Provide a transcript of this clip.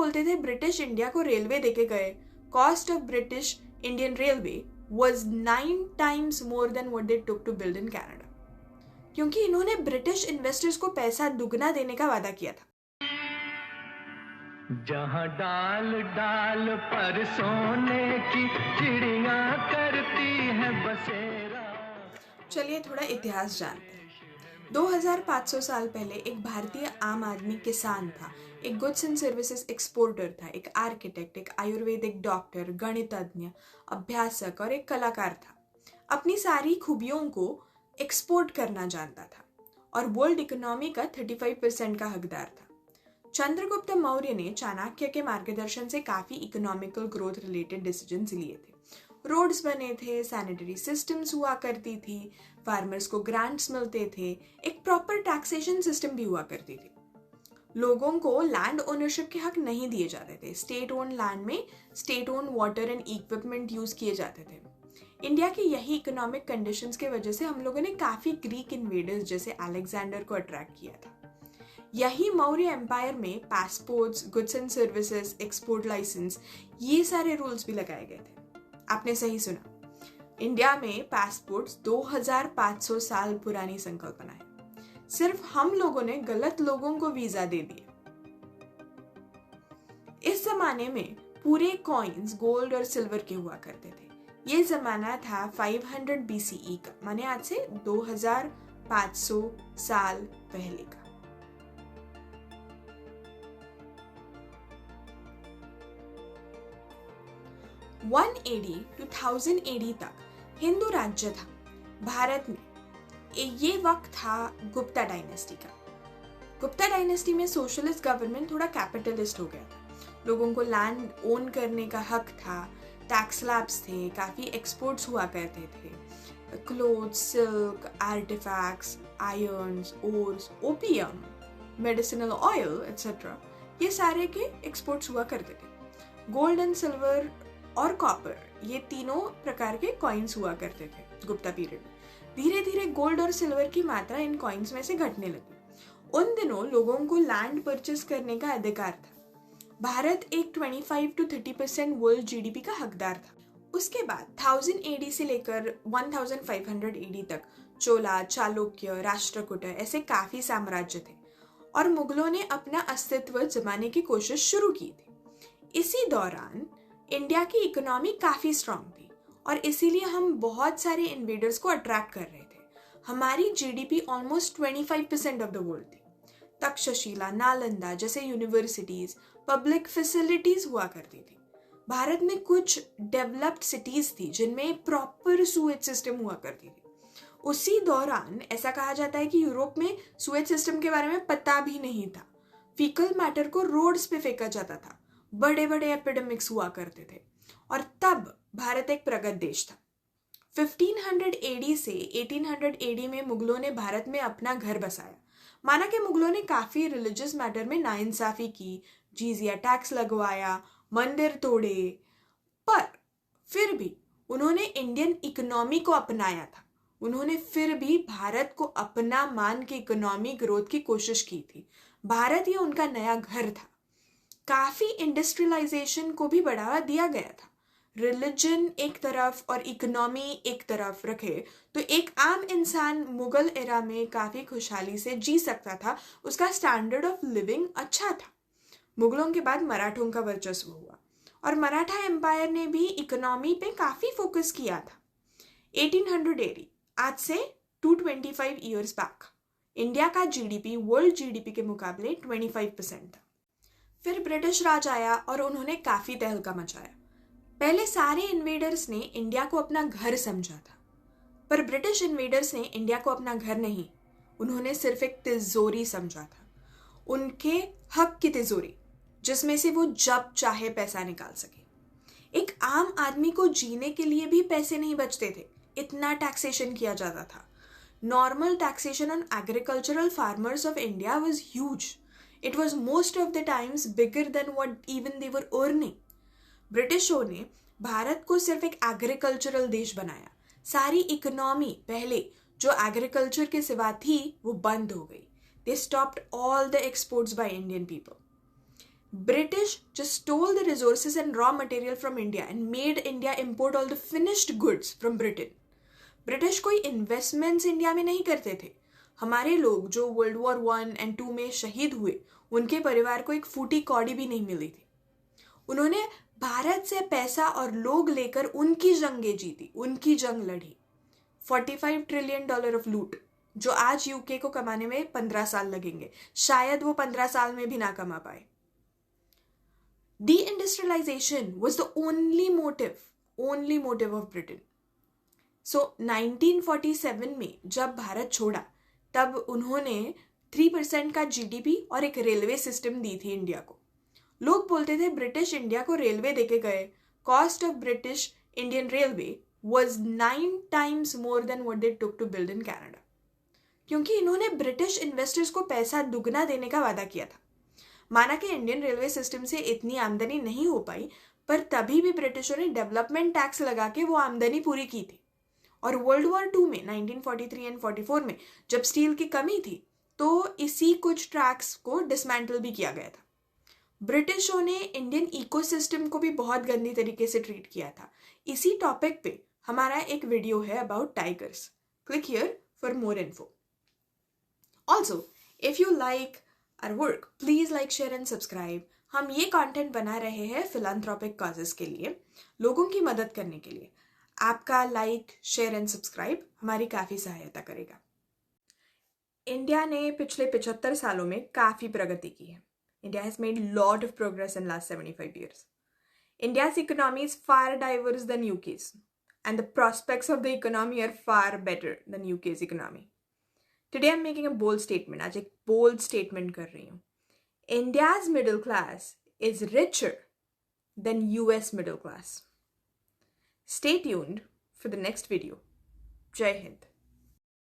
बोलते थे British India को रेलवे देके गए, cost of British Indian railway was 9 times more than what they took to build in Canada. क्योंकि इन्होंने ब्रिटिश इन्वेस्टर्स को पैसा दुगना देने का वादा किया था। जहां डाल डाल पर सोने की चिड़ियां करती है बसेरा। चलिए थोड़ा इतिहास जानते हैं। 2500 साल पहले एक भारतीय आम आदमी किसान था, एक गुड्स एंड सर्विसेज एक्सपोर्टर था, एक आर्किटेक्ट, एक आयुर्वेदिक डॉक्टर, गणितज्ञ, अभ्यासक और एक कलाकार था। अपनी सारी खूबियों को एक्सपोर्ट करना जानता था और वर्ल्ड इकोनॉमी का 35% का हकदार था। चंद्रगुप्त मौर्य ने चाणक्य के मार्गदर्शन से काफी इकोनॉमिकल ग्रोथ रिलेटेड डिसीजंस लिए थे। रोड्स बने थे, सैनिटरी सिस्टम्स हुआ करती थी, फार्मर्स को ग्रांट्स मिलते थे, एक प्रॉपर टैक्सेशन सिस्टम भी हुआ करती थी। लोगों को लैंड ओनरशिप के हक नहीं दिए जाते थे। स्टेट ओन लैंड में state own water and equipment use किए जाते थे। इंडिया की यही इकोनॉमिक कंडीशंस के वजह से हम लोगों ने काफी ग्रीक इन्वेडर्स जैसे अलेक्जेंडर को अट्रैक्ट किया था। यही मौर्य एम्पायर में passports, goods and services, export licence, ये सारे रूल्स भी लगाए गए थे। आपने सही सुना, इंडिया में पासपोर्ट्स 2500 साल पुरानी संकल्पना है। सिर्फ हम लोगों ने गलत लोगों को वीजा दे दिए। इस जमाने में पूरे कॉइन्स गोल्ड और सिल्वर के हुआ करते थे। ये जमाना था 500 BCE का, माने आज से 2500 साल पहले का। (180 to 1000 AD तक हिंदू राज्य था भारत में। ये वक्त था गुप्ता डायनेस्टी का। गुप्ता डायनेस्टी में सोशलिस्ट गवर्नमेंट थोड़ा कैपिटलिस्ट हो गया था। लोगों को लैंड ओन करने का हक था, टैक्स स्लैब्स थे, काफ़ी एक्सपोर्ट्स हुआ करते थे, clothes, silk, artefacts, irons, ores, opium, medicinal oil etcetera, ये सारे के एक्सपोर्ट्स हुआ करते थे। गोल्ड एंड सिल्वर और कॉपर, ये तीनों प्रकार के कॉइन्स हुआ करते थे गुप्ता पीरियड में। धीरे धीरे गोल्ड और सिल्वर की मात्रा इन कॉइन्स में से घटने लगी। उन दिनों लोगों को लैंड परचेस करने का अधिकार था। भारत एक 25 to 30% वर्ल्ड जीडीपी का हकदार था। उसके बाद 1000 AD से लेकर 1500 AD तक चोला, चालुक्य, राष्ट्रकूट ऐसे काफी साम्राज्य थे और मुगलों ने अपना अस्तित्व जमाने की कोशिश शुरू की थी। इसी दौरान इंडिया की इकोनॉमी काफी स्ट्रांग थी और इसीलिए हम बहुत सारे इन्वेडर्स को अट्रैक्ट कर रहे थे। हमारी GDP almost 25% of the world थी। तक्षशिला, नालंदा जैसे यूनिवर्सिटीज, पब्लिक फैसिलिटीज हुआ करती थी। भारत में कुछ डेवलप्ड सिटीज थी जिनमें प्रॉपर सूएज सिस्टम हुआ करती थी। उसी दौरान ऐसा कहा जाता है कि यूरोप में सूएज सिस्टम के बारे में पता भी नहीं था। फीकल मैटर को रोड्स पे फेंका जाता था, बड़े बड़े एपिडेमिक्स हुआ करते थे और तब भारत एक प्रगत देश था। 1500 AD से 1800 AD में मुगलों ने भारत में अपना घर बसाया। माना कि मुगलों ने काफी रिलीजियस मैटर में नाइंसाफी की, जीजिया टैक्स लगवाया, मंदिर तोड़े, पर फिर भी उन्होंने इंडियन इकोनॉमी को अपनाया था। उन्होंने फिर भी भारत को अपना मान के इकोनॉमी ग्रोथ की कोशिश की थी। भारत ये उनका नया घर था। काफी इंडस्ट्रियलाइजेशन को भी बढ़ावा दिया गया था। रिलीजन एक तरफ और इकोनॉमी एक तरफ रखे तो एक आम इंसान मुगल एरा में काफी खुशहाली से जी सकता था। उसका स्टैंडर्ड ऑफ लिविंग अच्छा था। मुगलों के बाद मराठों का वर्चस्व हुआ और मराठा एम्पायर ने भी इकोनॉमी पे काफी फोकस किया था। 1800 AD, आज से 225 ईयर्स बैक, इंडिया का जीडीपी वर्ल्ड जीडीपी के मुकाबले 25% था। फिर ब्रिटिश राज आया और उन्होंने काफी तहलका मचाया। पहले सारे इन्वेडर्स ने इंडिया को अपना घर समझा था, पर ब्रिटिश इन्वेडर्स ने इंडिया को अपना घर नहीं, उन्होंने सिर्फ एक तिजोरी समझा था। उनके हक की तिजोरी, जिसमें से वो जब चाहे पैसा निकाल सके। एक आम आदमी को जीने के लिए भी पैसे नहीं बचते थे, इतना टैक्सेशन किया जाता था। Normal taxation on agricultural farmers of India was huge. It was most of the times bigger than what even they were earning. ब्रिटिशों ने भारत को सिर्फ एक एग्रीकल्चरल देश बनाया। सारी इकोनॉमी पहले जो एग्रीकल्चर के सिवा थी वो बंद हो गई। They stopped all the exports by Indian people. British just stole the resources and raw material from India and made India import all the finished goods from Britain. British कोई इन्वेस्टमेंट्स इंडिया में नहीं करते थे. हमारे लोग जो world war 1 और 2 में शहीद हुए, उनके परिवार को एक फूटी कौड़ी भी नहीं मिली थी. उन्होंने भारत से पैसा और लोग लेकर उनकी जंगें जीती, उनकी जंग लड़ी. $45 ट्रिलियन ऑफ लूट, जो आज यूके को कमाने में 15 साल लगेंगे. शायद वो 15 साल में भी ना कमा पाए. De-industrialization was the only motive of Britain. So 1947 में जब भारत छोड़ा, तब उन्होंने 3% का GDP और एक रेलवे सिस्टम दी थी इंडिया को. लोग बोलते थे ब्रिटिश इंडिया को रेलवे देके गए. Cost of British Indian railway was 9 times more than what they took to build in Canada. क्योंकि इन्होंने ब्रिटिश इन्वेस्टर्स को पैसा दुगना देने का वादा किया था. माना कि इंडियन रेलवे सिस्टम से इतनी आमदनी नहीं हो पाई, पर तभी भी ब्रिटिशों ने डेवलपमेंट टैक्स लगा के वो आमदनी पूरी की थी. और वर्ल्ड वॉर 2 में 1943 और 44 में जब स्टील की कमी थी, तो इसी कुछ ट्रैक्स को डिसमेंटल भी किया गया था. ब्रिटिशों ने इंडियन इकोसिस्टम को भी बहुत गंदी तरीके से ट्रीट किया था. इसी टॉपिक पे हमारा एक वीडियो है about tigers. Click here for more info. Also if you like our work, please like, share and subscribe. हम ये कंटेंट बना रहे हैं फिलैंथ्रोपिक कॉजेस के लिए, लोगों की मदद करने के लिए. आपका लाइक, शेयर एंड सब्सक्राइब हमारी काफ़ी सहायता करेगा. इंडिया ने पिछले 75 सालों में काफ़ी प्रगति की है. India has made lot of progress in last 75 years. India's economy is far diverse than UK's, and the prospects of the economy are far better than UK's economy. Today I'm making a bold statement. आज एक bold statement कर रही हूँ. India's middle class is richer than US middle class. Stay tuned for the next video. Jai Hind.